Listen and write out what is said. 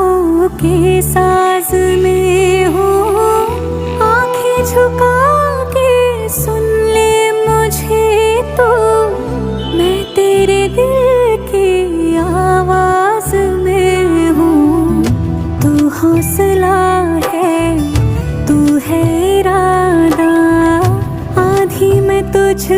सांसों के साज में हो, आंखें झुका के सुन ले मुझे तो, मैं तेरे दिल की आवाज में हूँ। तू हौसला है, तू है इरादा, आंधी में तुझ